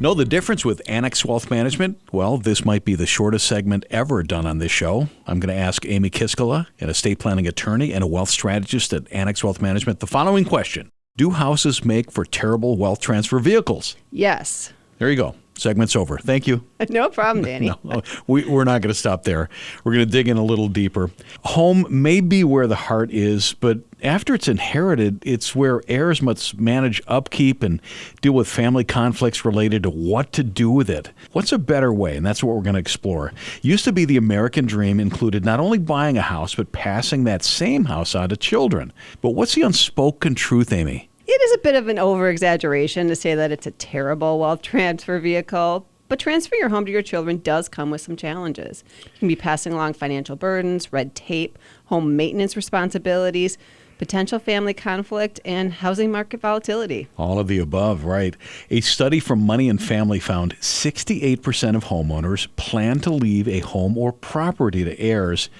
Know the difference with Annex Wealth Management? Well, this might be the shortest segment ever done on this show. I'm going to ask Amy Kiiskila, an estate planning attorney and a wealth strategist at Annex Wealth Management, the following question. Do houses make for terrible wealth transfer vehicles? Yes. There you go. Segment's over. Thank you. No problem, Danny. No, we're not going to stop there. We're going to dig in a little deeper. Home may be where the heart is, but after it's inherited, it's where heirs must manage upkeep and deal with family conflicts related to what to do with it. What's a better way? And that's what we're going to explore. Used to be the American dream included not only buying a house, but passing that same house on to children. But what's the unspoken truth, Amy? It is a bit of an over-exaggeration to say that it's a terrible wealth transfer vehicle, but transferring your home to your children does come with some challenges. You can be passing along financial burdens, red tape, home maintenance responsibilities, potential family conflict, and housing market volatility. All of the above, right. A study from Money and Family found 68% of homeowners plan to leave a home or property to heirs,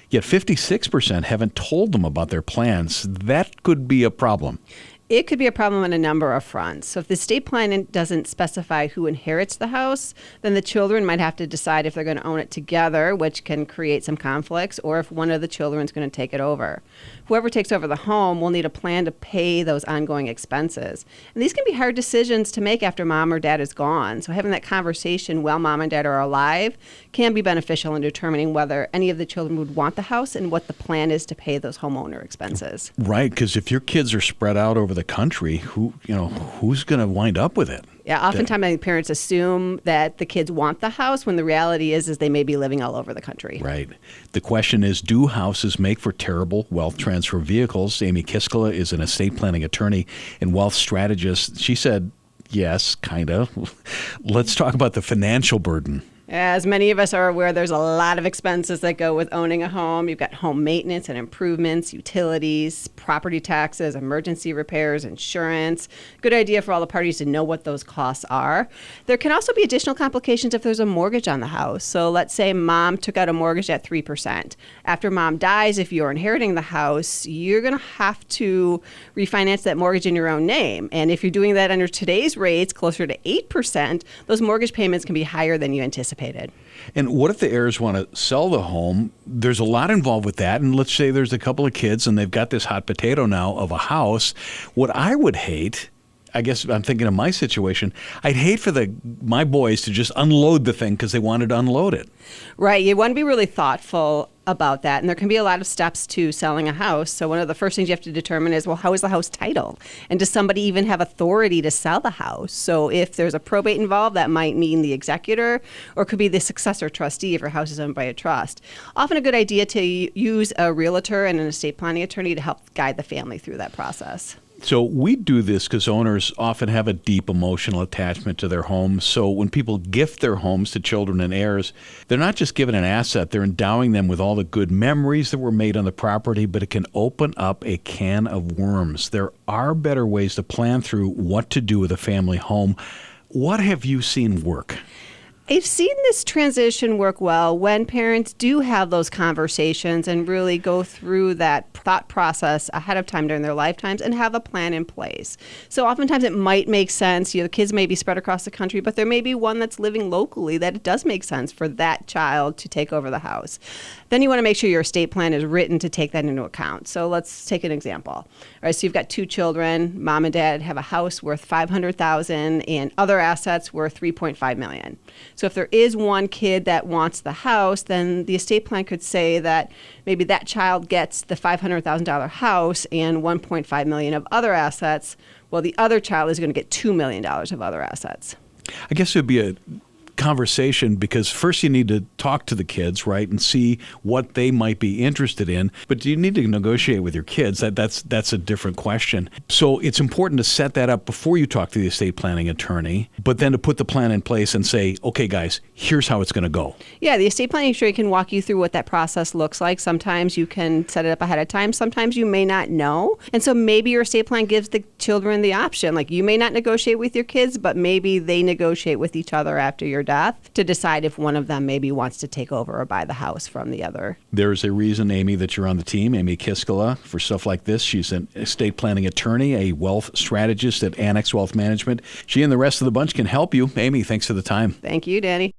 yet 56% haven't told them about their plans. That could be a problem. It could be a problem on a number of fronts. So if the estate plan doesn't specify who inherits the house, then the children might have to decide if they're going to own it together, which can create some conflicts, or if one of the children is going to take it over. Whoever takes over the home will need a plan to pay those ongoing expenses. And these can be hard decisions to make after mom or dad is gone. So having that conversation while mom and dad are alive can be beneficial in determining whether any of the children would want the house and what the plan is to pay those homeowner expenses. Right, because if your kids are spread out over the country, who's going to wind up with it? Yeah, oftentimes I think parents assume that the kids want the house when the reality is they may be living all over the country. Right. The question is, do houses make for terrible wealth transfer vehicles? Amy Kiiskila is an estate planning attorney and wealth strategist. She said, yes, kind of. Let's talk about the financial burden. As many of us are aware, there's a lot of expenses that go with owning a home. You've got home maintenance and improvements, utilities, property taxes, emergency repairs, insurance. Good idea for all the parties to know what those costs are. There can also be additional complications if there's a mortgage on the house. So let's say mom took out a mortgage at 3%. After mom dies, if you're inheriting the house, you're going to have to refinance that mortgage in your own name. And if you're doing that under today's rates, closer to 8%, those mortgage payments can be higher than you anticipated. And what if the heirs want to sell the home? There's a lot involved with that. And let's say there's a couple of kids and they've got this hot potato now of a house. What I would hate, I guess I'm thinking of my situation, I'd hate for my boys to just unload the thing because they wanted to unload it. Right. You want to be really thoughtful about that. And there can be a lot of steps to selling a house. So one of the first things you have to determine is, well, how is the house titled? And does somebody even have authority to sell the house? So if there's a probate involved, that might mean the executor, or it could be the successor trustee if your house is owned by a trust. Often a good idea to use a realtor and an estate planning attorney to help guide the family through that process. So we do this because owners often have a deep emotional attachment to their homes. So when people gift their homes to children and heirs, they're not just given an asset, they're endowing them with all the good memories that were made on the property, but it can open up a can of worms. There are better ways to plan through what to do with a family home. What have you seen work? I've seen this transition work well when parents do have those conversations and really go through that thought process ahead of time during their lifetimes and have a plan in place. So oftentimes it might make sense, the kids may be spread across the country, but there may be one that's living locally that it does make sense for that child to take over the house. Then you want to make sure your estate plan is written to take that into account. So let's take an example. All right, so you've got two children, mom and dad have a house worth $500,000 and other assets worth $3.5 million. So if there is one kid that wants the house, then the estate plan could say that maybe that child gets the $500,000 house and $1.5 million of other assets, while the other child is going to get $2 million of other assets. I guess it would be a conversation because first you need to talk to the kids, right, and see what they might be interested in. But do you need to negotiate with your kids? That's a different question. So it's important to set that up before you talk to the estate planning attorney, but then to put the plan in place and say, okay, guys, here's how it's going to go. Yeah, the estate planning attorney can walk you through what that process looks like. Sometimes you can set it up ahead of time. Sometimes you may not know. And so maybe your estate plan gives the children the option. Like you may not negotiate with your kids, but maybe they negotiate with each other after you're done. death to decide if one of them maybe wants to take over or buy the house from the other. There's a reason, Amy, that you're on the team, Amy Kiiskila, for stuff like this. She's an estate planning attorney, a wealth strategist at Annex Wealth Management. She and the rest of the bunch can help you. Amy, thanks for the time. Thank you, Danny.